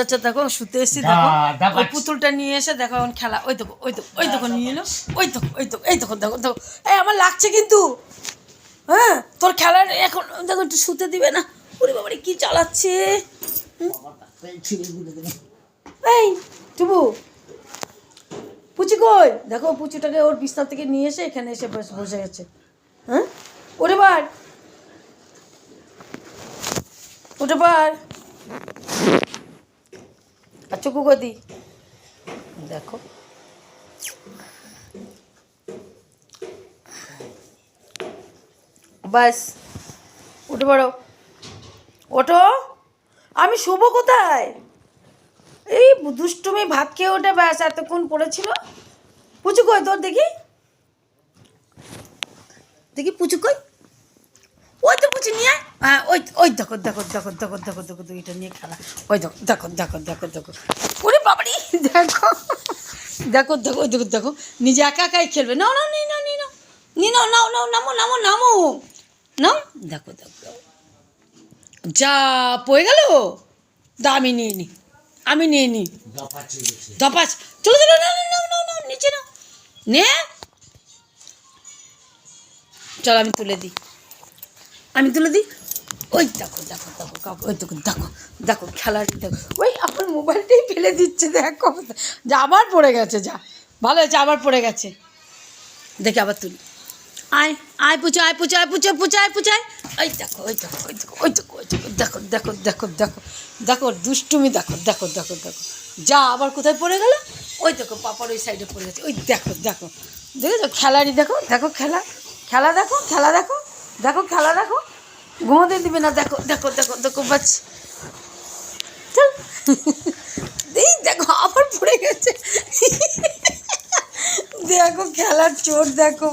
অত্যাচার দেখো, শুতে এসেছি দেখো, ওই পুতুলটা নিয়ে এসে দেখো এখন খেলা, ওই দেখো ওই দেখো ওই দেখো নিয়ে এলো, ওই দেখো ওই দেখো এই দেখো দেখো দেখো, এই আমার লাগছে কিন্তু, হ্যাঁ তোর খেলার এখন দেখো একটু শুতে দিবে না, ওরে বাবারে কি চালাচ্ছে। এই টুবু, পুচি কই, দেখো পুচুটাকে ওর বিছনা থেকে নিয়ে এসে এখানে এসে বসে গেছে। হ্যাঁ ওরে বার, উঠে পার, আর চুকু গদি দেখো, বাস উঠে পড়ো, ওঠো, আমি শুভ কোথায়, এই দুষ্টুমি ভাত খেয়ে ওঠে, ব্যাস এতক্ষণ পড়েছিল। পুচু কই তোর, দেখি দেখি পুচু কই, ওই তো পুচু নিয়ে আয়, হ্যাঁ ওই ওই দেখো দেখো দেখো দেখো দেখো দেখো দেখো এটা নিয়ে খেলা, ওই দেখো দেখো দেখো দেখো দেখো, ওরে বাবারি দেখো দেখো দেখো ওই দেখো দেখো, নিজে একা একাই খেলবে, নাও নাও নিয়ে নাও নিয়ে নাও নিয়ে নাও, নাও নাও নামো নামো নামো নাও, দেখো দেখো যা পড়ে গেল, দা আমি নিয়ে নিই, আমি নিয়ে নিই, দপাচ, চলো চলো নাও নাও নাও নাও নিচে নাও, নে চলো আমি তুলে দিই, আমি তুলে দিই, ওই দেখো দেখো দেখো কাকু, ওই দেখো দেখো দেখো খেলাটি দেখো, ওই আমার মোবাইলটাই ফেলে দিচ্ছে দেখো, যা আবার পড়ে গেছে, যা ভালো হয়েছে আবার পড়ে গেছে, দেখে আবার তুলি, আয় আয় পুচো আয় পুচো আয় পুচো পুচো আয় পুচায়, ওই দেখো ওই দেখো ওই দেখো ওই দেখো ওই দেখো দেখো দেখো দেখো দেখো দেখো দুষ্টুমি দেখো দেখো দেখো দেখো, যা আবার কোথায় পড়ে গেল, ওই দেখো পাপার ওই সাইডে পড়ে গেছে, ওই দেখো দেখো দেখেছো খেলারই দেখো দেখো খেলা, খেলা দেখো খেলা দেখো দেখো খেলা দেখো, ঘুমোতে দিবে না, দেখো দেখো দেখো দেখো বাচ, চল এই দেখো আবার পড়ে গেছে দেখো খেলার চোট দেখো।